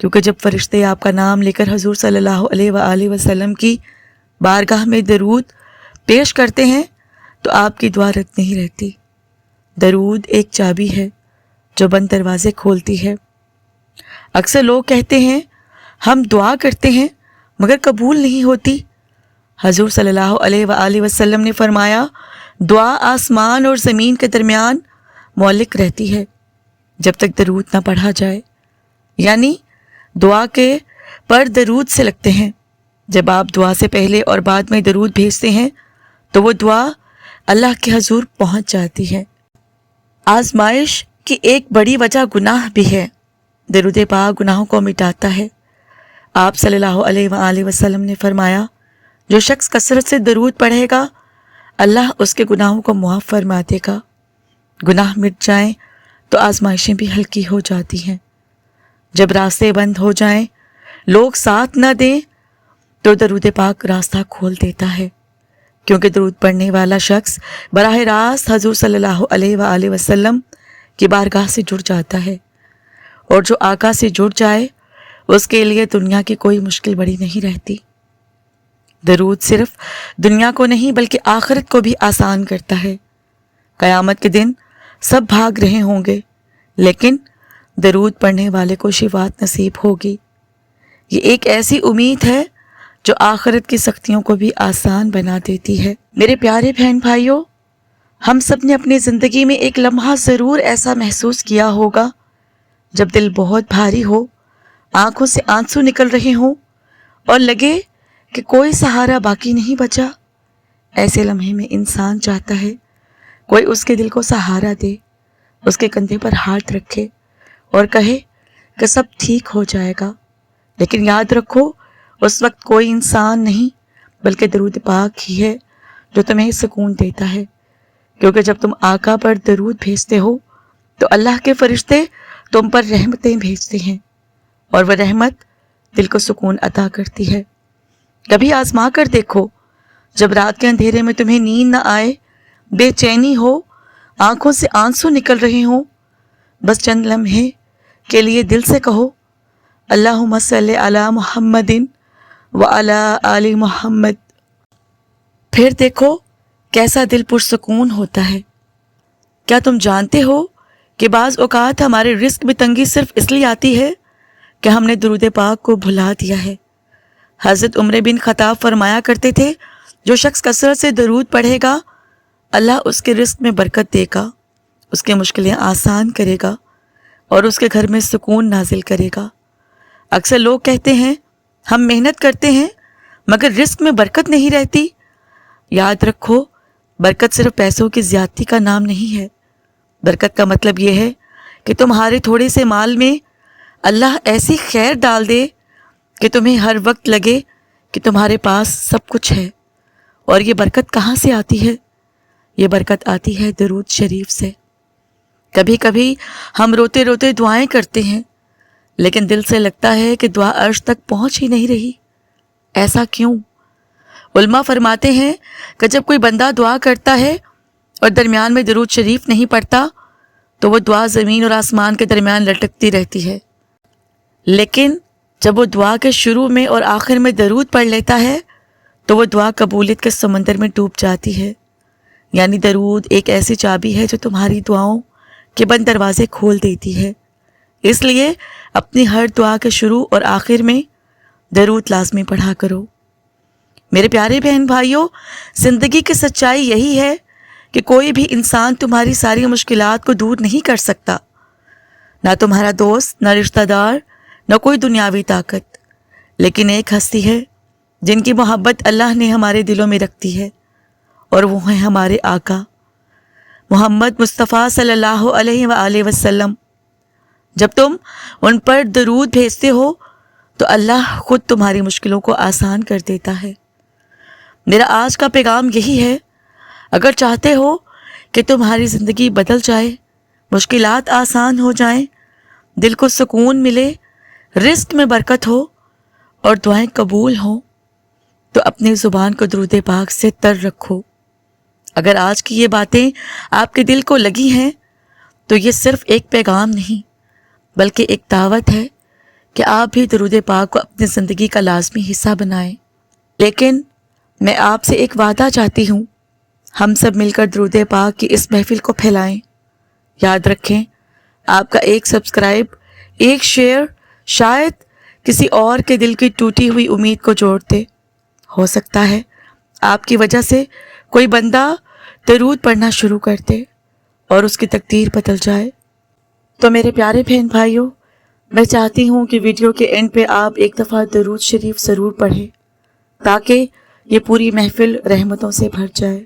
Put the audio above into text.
کیونکہ جب فرشتے آپ کا نام لے کر حضور صلی اللہ علیہ وآلہ وسلم کی بارگاہ میں درود پیش کرتے ہیں تو آپ کی دعا رد نہیں رہتی۔ درود ایک چابی ہے جو بند دروازے کھولتی ہے۔ اکثر لوگ کہتے ہیں ہم دعا کرتے ہیں مگر قبول نہیں ہوتی۔ حضور صلی اللہ علیہ وآلہ وسلم نے فرمایا دعا آسمان اور زمین کے درمیان معلق رہتی ہے جب تک درود نہ پڑھا جائے، یعنی دعا کے پر درود سے لگتے ہیں۔ جب آپ دعا سے پہلے اور بعد میں درود بھیجتے ہیں تو وہ دعا اللہ کے حضور پہنچ جاتی ہے۔ آزمائش کی ایک بڑی وجہ گناہ بھی ہے۔ درود پاک گناہوں کو مٹاتا ہے۔ آپ صلی اللہ علیہ وآلہ وسلم نے فرمایا جو شخص کثرت سے درود پڑھے گا اللہ اس کے گناہوں کو معاف فرما دے گا۔ گناہ مٹ جائیں تو آزمائشیں بھی ہلکی ہو جاتی ہیں۔ جب راستے بند ہو جائیں، لوگ ساتھ نہ دیں تو درود پاک راستہ کھول دیتا ہے، کیونکہ درود پڑھنے والا شخص براہ راست حضور صلی اللہ علیہ وآلہ وسلم کی بارگاہ سے جڑ جاتا ہے، اور جو آقا سے جڑ جائے اس کے لیے دنیا کی کوئی مشکل بڑی نہیں رہتی۔ درود صرف دنیا کو نہیں بلکہ آخرت کو بھی آسان کرتا ہے۔ قیامت کے دن سب بھاگ رہے ہوں گے لیکن درود پڑھنے والے کو شفاعت نصیب ہوگی۔ یہ ایک ایسی امید ہے جو آخرت کی سختیوں کو بھی آسان بنا دیتی ہے۔ میرے پیارے بہن بھائیوں، ہم سب نے اپنی زندگی میں ایک لمحہ ضرور ایسا محسوس کیا ہوگا جب دل بہت بھاری ہو، آنکھوں سے آنسو نکل رہے ہوں اور لگے کہ کوئی سہارا باقی نہیں بچا۔ ایسے لمحے میں انسان چاہتا ہے کوئی اس کے دل کو سہارا دے، اس کے کندھے پر ہاتھ رکھے اور کہے کہ سب ٹھیک ہو جائے گا۔ لیکن یاد رکھو اس وقت کوئی انسان نہیں بلکہ درود پاک ہی ہے جو تمہیں سکون دیتا ہے، کیونکہ جب تم آقا پر درود بھیجتے ہو تو اللہ کے فرشتے تم پر رحمتیں بھیجتے ہیں، اور وہ رحمت دل کو سکون عطا کرتی ہے۔ کبھی آزما کر دیکھو، جب رات کے اندھیرے میں تمہیں نیند نہ آئے، بے چینی ہو، آنکھوں سے آنسو نکل رہے ہوں، بس چند لمحے کے لیے دل سے کہو اللہم صلی علی محمد وعلی آل محمد۔ پھر دیکھو کیسا دل پرسکون ہوتا ہے۔ کیا تم جانتے ہو کہ بعض اوقات ہمارے رزق میں تنگی صرف اس لیے آتی ہے کہ ہم نے درود پاک کو بھلا دیا ہے۔ حضرت عمر بن خطاب فرمایا کرتے تھے جو شخص کثرت سے درود پڑھے گا اللہ اس کے رزق میں برکت دے گا، اس کے مشکلیں آسان کرے گا اور اس کے گھر میں سکون نازل کرے گا۔ اکثر لوگ کہتے ہیں ہم محنت کرتے ہیں مگر رزق میں برکت نہیں رہتی۔ یاد رکھو برکت صرف پیسوں کی زیادتی کا نام نہیں ہے۔ برکت کا مطلب یہ ہے کہ تمہارے تھوڑے سے مال میں اللہ ایسی خیر ڈال دے کہ تمہیں ہر وقت لگے کہ تمہارے پاس سب کچھ ہے۔ اور یہ برکت کہاں سے آتی ہے؟ یہ برکت آتی ہے درود شریف سے۔ کبھی کبھی ہم روتے روتے دعائیں کرتے ہیں لیکن دل سے لگتا ہے کہ دعا عرش تک پہنچ ہی نہیں رہی۔ ایسا کیوں؟ علماء فرماتے ہیں کہ جب کوئی بندہ دعا کرتا ہے اور درمیان میں درود شریف نہیں پڑھتا تو وہ دعا زمین اور آسمان کے درمیان لٹکتی رہتی ہے، لیکن جب وہ دعا کے شروع میں اور آخر میں درود پڑھ لیتا ہے تو وہ دعا قبولیت کے سمندر میں ڈوب جاتی ہے۔ یعنی درود ایک ایسی چابی ہے جو تمہاری دعاؤں کے بند دروازے کھول دیتی ہے۔ اس لیے اپنی ہر دعا کے شروع اور آخر میں درود لازمی پڑھا کرو۔ میرے پیارے بہن بھائیوں، زندگی کی سچائی یہی ہے کہ کوئی بھی انسان تمہاری ساری مشکلات کو دور نہیں کر سکتا، نہ تمہارا دوست، نہ رشتہ دار، نہ کوئی دنیاوی طاقت، لیکن ایک ہستی ہے جن کی محبت اللہ نے ہمارے دلوں میں رکھتی ہے، اور وہ ہیں ہمارے آقا محمد مصطفیٰ صلی اللہ علیہ وآلہ وسلم۔ جب تم ان پر درود بھیجتے ہو تو اللہ خود تمہاری مشکلوں کو آسان کر دیتا ہے۔ میرا آج کا پیغام یہی ہے، اگر چاہتے ہو کہ تمہاری زندگی بدل جائے، مشکلات آسان ہو جائیں، دل کو سکون ملے، رزق میں برکت ہو اور دعائیں قبول ہوں، تو اپنی زبان کو درود پاک سے تر رکھو۔ اگر آج کی یہ باتیں آپ کے دل کو لگی ہیں تو یہ صرف ایک پیغام نہیں بلکہ ایک دعوت ہے کہ آپ بھی درود پاک کو اپنی زندگی کا لازمی حصہ بنائیں، لیکن میں آپ سے ایک وعدہ چاہتی ہوں، ہم سب مل کر درود پاک کی اس محفل کو پھیلائیں۔ یاد رکھیں، آپ کا ایک سبسکرائب، ایک شیئر شاید کسی اور کے دل کی ٹوٹی ہوئی امید کو جوڑ دے۔ ہو سکتا ہے آپ کی وجہ سے کوئی بندہ درود پڑھنا شروع کر دے اور اس کی تقدیر بدل جائے۔ تو میرے پیارے بہن بھائیوں، میں چاہتی ہوں کہ ویڈیو کے اینڈ پہ آپ ایک دفعہ درود شریف ضرور پڑھیں تاکہ یہ پوری محفل رحمتوں سے بھر جائے۔